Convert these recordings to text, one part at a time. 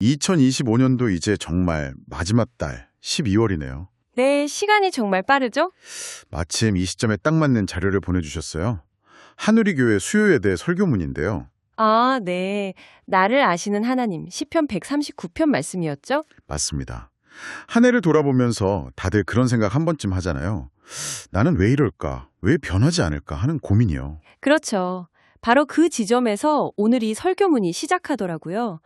2025년도 이제 정말 마지막 달 12월이네요. 네, 시간이 정말 빠르죠? 마침 이 시점에 딱 맞는 자료를 보내주셨어요. 한우리교회 수요예대 설교문인데요. 아, 네. 나를 아시는 하나님, 시편 139편 말씀이었죠? 맞습니다. 한 해를 돌아보면서 다들 그런 생각 한 번쯤 하잖아요. 나는 왜 이럴까? 왜 변하지 않을까? 하는 고민이요. 그렇죠. 바로 그 지점에서 오늘 이 설교문이 시작하더라고요.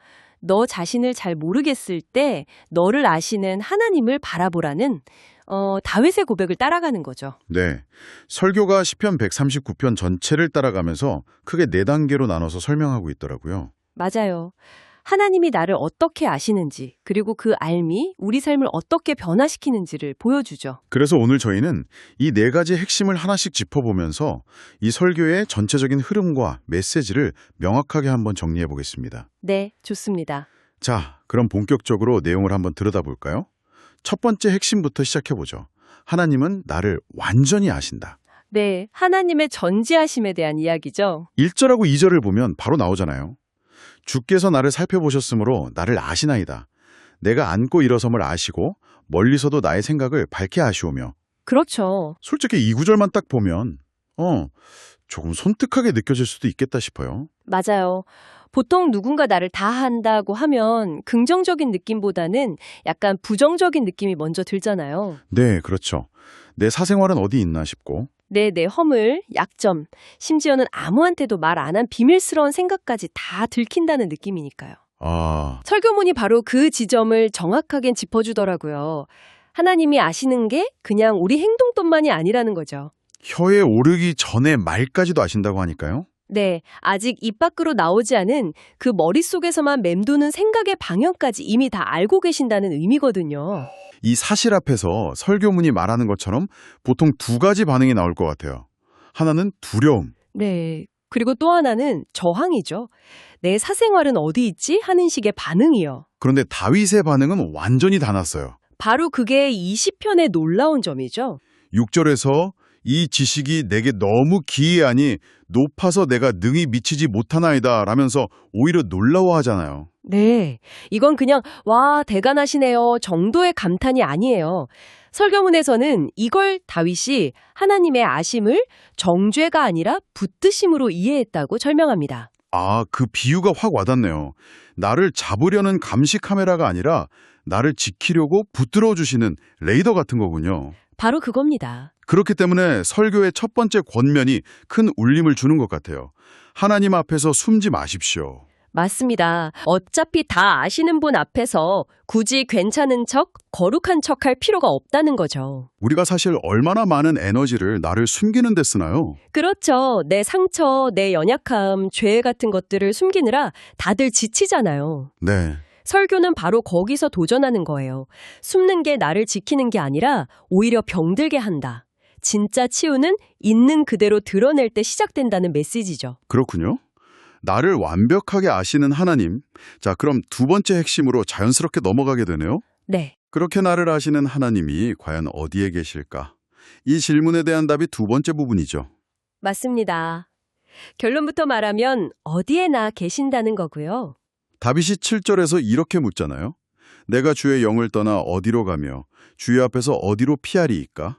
너 자신을 잘 모르겠을 때 너를 아시는 하나님을 바라보라는 다윗의 고백을 따라가는 거죠. 네. 설교가 시편 139편 전체를 따라가면서 크게 4단계로 나눠서 설명하고 있더라고요. 맞아요. 하나님이 나를 어떻게 아시는지, 그리고 그 알미, 우리 삶을 어떻게 변화시키는지를 보여주죠. 그래서 오늘 저희는 이 4가지 핵심을 하나씩 짚어보면서 이 설교의 전체적인 흐름과 메시지를 명확하게 한번 정리해 보겠습니다. 네, 좋습니다. 자, 그럼 본격적으로 내용을 한번 들여다볼까요? 첫 번째 핵심부터 시작해보죠. 하나님은 나를 완전히 아신다. 네, 하나님의 전지하심에 대한 이야기죠. 1절하고 2절을 보면 바로 나오잖아요. 주께서 나를 살펴보셨으므로 나를 아시나이다. 내가 앉고 일어섬을 아시고 멀리서도 나의 생각을 밝게 아시오며. 그렇죠. 솔직히 이 구절만 딱 보면 조금 손뜩하게 느껴질 수도 있겠다 싶어요. 맞아요. 보통 누군가 나를 다 한다고 하면 긍정적인 느낌보다는 약간 부정적인 느낌이 먼저 들잖아요. 네, 그렇죠. 내 사생활은 어디 있나 싶고. 내 허물, 약점, 심지어는 아무한테도 말 안 한 비밀스러운 생각까지 다 들킨다는 느낌이니까요. 설교문이 바로 그 지점을 정확하게 짚어주더라고요. 하나님이 아시는 게 그냥 우리 행동뿐만이 아니라는 거죠. 혀에 오르기 전에 말까지도 아신다고 하니까요. 네, 아직 입 밖으로 나오지 않은 그 머릿속에서만 맴도는 생각의 방향까지 이미 다 알고 계신다는 의미거든요. 이 사실 앞에서 설교문이 말하는 것처럼 보통 2가지 반응이 나올 것 같아요. 하나는 두려움. 네, 그리고 또 하나는 저항이죠. 내 사생활은 어디 있지? 하는 식의 반응이요. 그런데 다윗의 반응은 완전히 달랐어요. 바로 그게 이 시편의 놀라운 점이죠. 6절에서 이 지식이 내게 너무 기이하니 높아서 내가 능히 미치지 못하나이다 라면서 오히려 놀라워하잖아요. 네, 이건 그냥 와 대단하시네요 정도의 감탄이 아니에요. 설교문에서는 이걸 다윗이 하나님의 아심을 정죄가 아니라 붙드심으로 이해했다고 설명합니다. 그 비유가 확 와닿네요. 나를 잡으려는 감시 카메라가 아니라 나를 지키려고 붙들어 주시는 레이더 같은 거군요. 바로 그겁니다. 그렇기 때문에 설교의 첫 번째 권면이 큰 울림을 주는 것 같아요. 하나님 앞에서 숨지 마십시오. 맞습니다. 어차피 다 아시는 분 앞에서 굳이 괜찮은 척, 거룩한 척 할 필요가 없다는 거죠. 우리가 사실 얼마나 많은 에너지를 나를 숨기는 데 쓰나요? 그렇죠. 내 상처, 내 연약함, 죄 같은 것들을 숨기느라 다들 지치잖아요. 네. 설교는 바로 거기서 도전하는 거예요. 숨는 게 나를 지키는 게 아니라 오히려 병들게 한다. 진짜 치유는 있는 그대로 드러낼 때 시작된다는 메시지죠. 그렇군요. 나를 완벽하게 아시는 하나님. 자, 그럼 2번째 핵심으로 자연스럽게 넘어가게 되네요. 네. 그렇게 나를 아시는 하나님이 과연 어디에 계실까? 이 질문에 대한 답이 2번째 부분이죠. 맞습니다. 결론부터 말하면 어디에나 계신다는 거고요. 다윗이 7절에서 이렇게 묻잖아요. 내가 주의 영을 떠나 어디로 가며 주의 앞에서 어디로 피하리이까?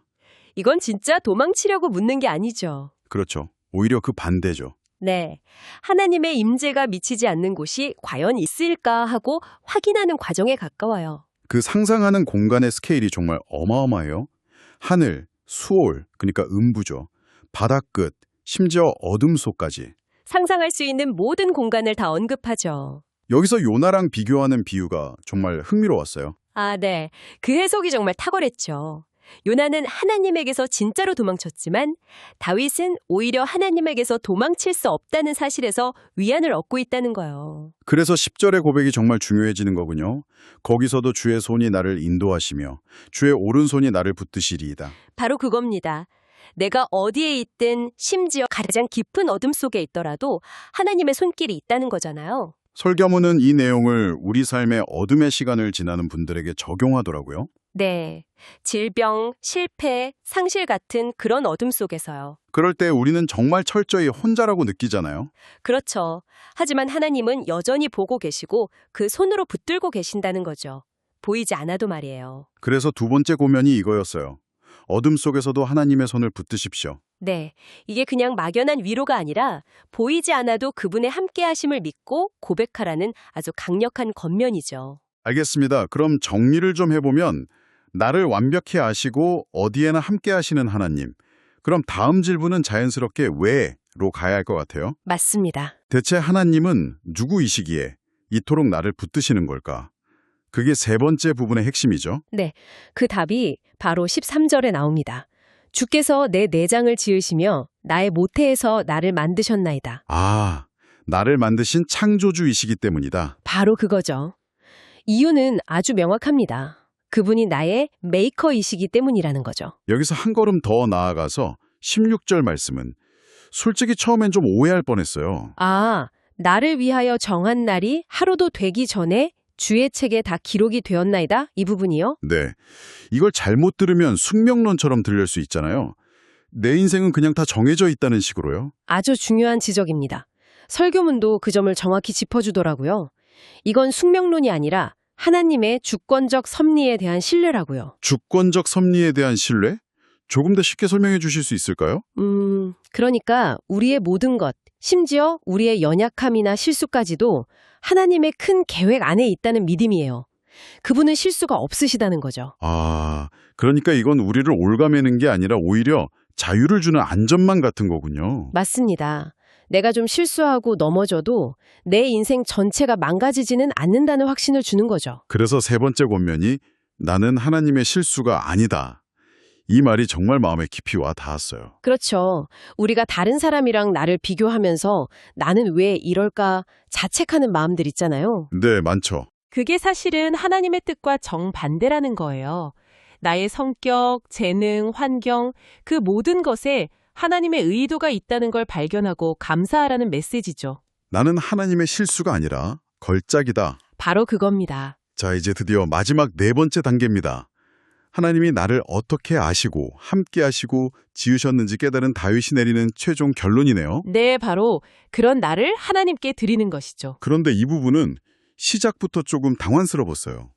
이건 진짜 도망치려고 묻는 게 아니죠. 그렇죠. 오히려 그 반대죠. 네. 하나님의 임재가 미치지 않는 곳이 과연 있을까 하고 확인하는 과정에 가까워요. 그 상상하는 공간의 스케일이 정말 어마어마해요. 하늘, 수올, 그러니까 음부죠. 바다끝, 심지어 어둠 속까지. 상상할 수 있는 모든 공간을 다 언급하죠. 여기서 요나랑 비교하는 비유가 정말 흥미로웠어요. 네. 그 해석이 정말 탁월했죠. 요나는 하나님에게서 진짜로 도망쳤지만 다윗은 오히려 하나님에게서 도망칠 수 없다는 사실에서 위안을 얻고 있다는 거예요. 그래서 10절의 고백이 정말 중요해지는 거군요. 거기서도 주의 손이 나를 인도하시며 주의 오른손이 나를 붙드시리이다. 바로 그겁니다. 내가 어디에 있든 심지어 가장 깊은 어둠 속에 있더라도 하나님의 손길이 있다는 거잖아요. 설교문은 이 내용을 우리 삶의 어둠의 시간을 지나는 분들에게 적용하더라고요. 네. 질병, 실패, 상실 같은 그런 어둠 속에서요. 그럴 때 우리는 정말 철저히 혼자라고 느끼잖아요. 그렇죠. 하지만 하나님은 여전히 보고 계시고 그 손으로 붙들고 계신다는 거죠. 보이지 않아도 말이에요. 그래서 두 번째 고면이 이거였어요. 어둠 속에서도 하나님의 손을 붙드십시오. 네. 이게 그냥 막연한 위로가 아니라 보이지 않아도 그분의 함께하심을 믿고 고백하라는 아주 강력한 권면이죠. 알겠습니다. 그럼 정리를 좀 해보면 나를 완벽히 아시고 어디에나 함께 하시는 하나님. 그럼 다음 질문은 자연스럽게 왜로 가야 할 것 같아요. 맞습니다. 대체 하나님은 누구이시기에 이토록 나를 붙드시는 걸까? 그게 세 번째 부분의 핵심이죠. 네. 그 답이 바로 13절에 나옵니다. 주께서 내 내장을 지으시며 나의 모태에서 나를 만드셨나이다. 아, 나를 만드신 창조주이시기 때문이다. 바로 그거죠. 이유는 아주 명확합니다. 그분이 나의 메이커이시기 때문이라는 거죠. 여기서 한 걸음 더 나아가서 16절 말씀은 솔직히 처음엔 좀 오해할 뻔했어요. 아, 나를 위하여 정한 날이 하루도 되기 전에 주의 책에 다 기록이 되었나이다? 이 부분이요? 네, 이걸 잘못 들으면 숙명론처럼 들릴 수 있잖아요. 내 인생은 그냥 다 정해져 있다는 식으로요. 아주 중요한 지적입니다. 설교문도 그 점을 정확히 짚어주더라고요. 이건 숙명론이 아니라 하나님의 주권적 섭리에 대한 신뢰라고요. 주권적 섭리에 대한 신뢰? 조금 더 쉽게 설명해 주실 수 있을까요? 그러니까 우리의 모든 것, 심지어 우리의 연약함이나 실수까지도 하나님의 큰 계획 안에 있다는 믿음이에요. 그분은 실수가 없으시다는 거죠. 아, 그러니까 이건 우리를 올가매는 게 아니라 오히려 자유를 주는 안전망 같은 거군요. 맞습니다. 내가 좀 실수하고 넘어져도 내 인생 전체가 망가지지는 않는다는 확신을 주는 거죠. 그래서 세 번째 권면이 나는 하나님의 실수가 아니다. 이 말이 정말 마음에 깊이 와 닿았어요. 그렇죠. 우리가 다른 사람이랑 나를 비교하면서 나는 왜 이럴까 자책하는 마음들 있잖아요. 네, 많죠. 그게 사실은 하나님의 뜻과 정반대라는 거예요. 나의 성격, 재능, 환경, 그 모든 것에 하나님의 의도가 있다는 걸 발견하고 감사하라는 메시지죠. 나는 하나님의 실수가 아니라 걸작이다. 바로 그겁니다. 자, 이제 드디어 마지막 네 번째 단계입니다. 하나님이 나를 어떻게 아시고 함께 하시고 지으셨는지 깨달은 다윗이 내리는 최종 결론이네요. 네, 바로 그런 나를 하나님께 드리는 것이죠. 그런데 이 부분은 시작부터 조금 당황스러웠어요.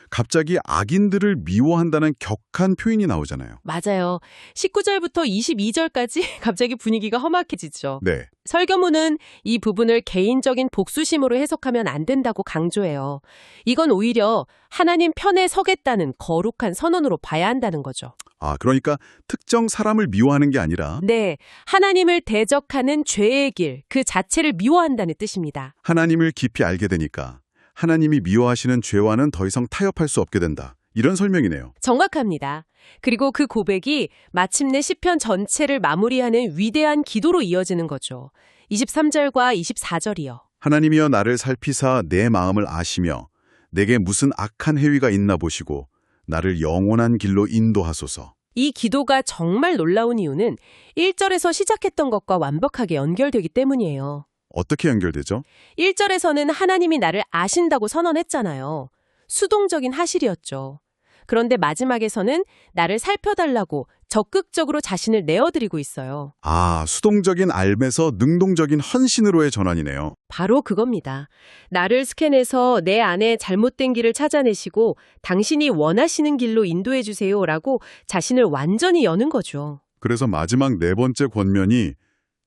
갑자기 악인들을 미워한다는 격한 표현이 나오잖아요. 맞아요. 19절부터 22절까지 갑자기 분위기가 험악해지죠. 네, 설교문은 이 부분을 개인적인 복수심으로 해석하면 안 된다고 강조해요. 이건 오히려 하나님 편에 서겠다는 거룩한 선언으로 봐야 한다는 거죠. 아, 그러니까 특정 사람을 미워하는 게 아니라 네, 하나님을 대적하는 죄의 길, 그 자체를 미워한다는 뜻입니다. 하나님을 깊이 알게 되니까 하나님이 미워하시는 죄와는 더 이상 타협할 수 없게 된다. 이런 설명이네요. 정확합니다. 그리고 그 고백이 마침내 시편 전체를 마무리하는 위대한 기도로 이어지는 거죠. 23절과 24절이요. 하나님이여 나를 살피사 내 마음을 아시며 내게 무슨 악한 행위가 있나 보시고 나를 영원한 길로 인도하소서. 이 기도가 정말 놀라운 이유는 1절에서 시작했던 것과 완벽하게 연결되기 때문이에요. 어떻게 연결되죠? 1절에서는 하나님이 나를 아신다고 선언했잖아요. 수동적인 하실이었죠. 그런데 마지막에서는 나를 살펴달라고 적극적으로 자신을 내어드리고 있어요. 아, 수동적인 알에서 능동적인 헌신으로의 전환이네요. 바로 그겁니다. 나를 스캔해서 내 안에 잘못된 길을 찾아내시고 당신이 원하시는 길로 인도해 주세요라고 자신을 완전히 여는 거죠. 그래서 마지막 네 번째 권면이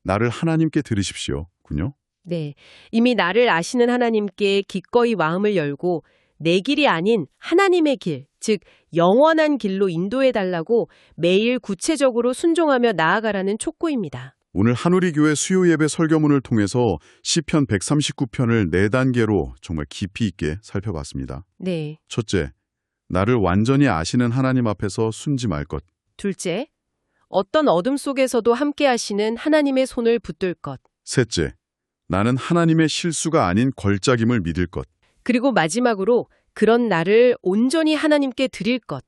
나를 하나님께 드리십시오. 군요. 네, 이미 나를 아시는 하나님께 기꺼이 마음을 열고 내 길이 아닌 하나님의 길, 즉 영원한 길로 인도해달라고 매일 구체적으로 순종하며 나아가라는 촉구입니다. 오늘 한우리교회 수요예배 설교문을 통해서 시편 139편을 4단계로 정말 깊이 있게 살펴봤습니다. 네. 첫째, 나를 완전히 아시는 하나님 앞에서 숨지 말 것. 둘째, 어떤 어둠 속에서도 함께 하시는 하나님의 손을 붙들 것. 셋째, 나는 하나님의 실수가 아닌 걸작임을 믿을 것. 그리고 마지막으로 그런 나를 온전히 하나님께 드릴 것.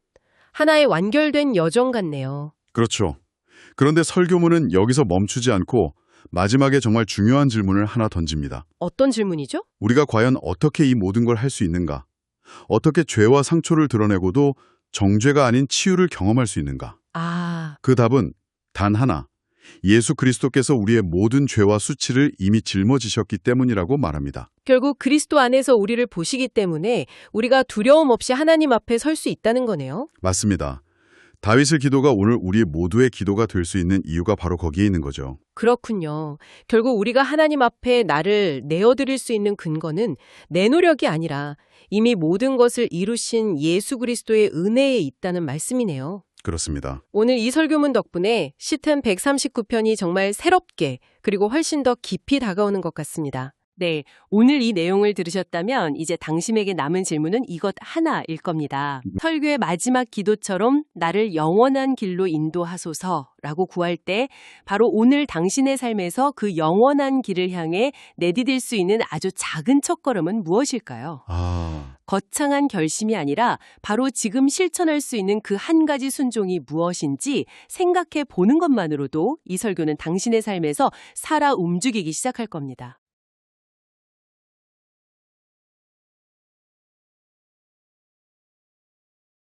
하나의 완결된 여정 같네요. 그렇죠. 그런데 설교문은 여기서 멈추지 않고 마지막에 정말 중요한 질문을 하나 던집니다. 어떤 질문이죠? 우리가 과연 어떻게 이 모든 걸 할 수 있는가? 어떻게 죄와 상처를 드러내고도 정죄가 아닌 치유를 경험할 수 있는가? 아, 그 답은 단 하나. 예수 그리스도께서 우리의 모든 죄와 수치를 이미 짊어지셨기 때문이라고 말합니다. 결국 그리스도 안에서 우리를 보시기 때문에 우리가 두려움 없이 하나님 앞에 설 수 있다는 거네요. 맞습니다. 다윗의 기도가 오늘 우리 모두의 기도가 될 수 있는 이유가 바로 거기에 있는 거죠. 그렇군요. 결국 우리가 하나님 앞에 나를 내어드릴 수 있는 근거는 내 노력이 아니라 이미 모든 것을 이루신 예수 그리스도의 은혜에 있다는 말씀이네요. 그렇습니다. 오늘 이 설교문 덕분에 시편 139편이 정말 새롭게 그리고 훨씬 더 깊이 다가오는 것 같습니다. 네, 오늘 이 내용을 들으셨다면 이제 당신에게 남은 질문은 이것 하나일 겁니다. 설교의 마지막 기도처럼 나를 영원한 길로 인도하소서라고 구할 때 바로 오늘 당신의 삶에서 그 영원한 길을 향해 내디딜 수 있는 아주 작은 첫걸음은 무엇일까요? 거창한 결심이 아니라 바로 지금 실천할 수 있는 그 한 가지 순종이 무엇인지 생각해 보는 것만으로도 이 설교는 당신의 삶에서 살아 움직이기 시작할 겁니다.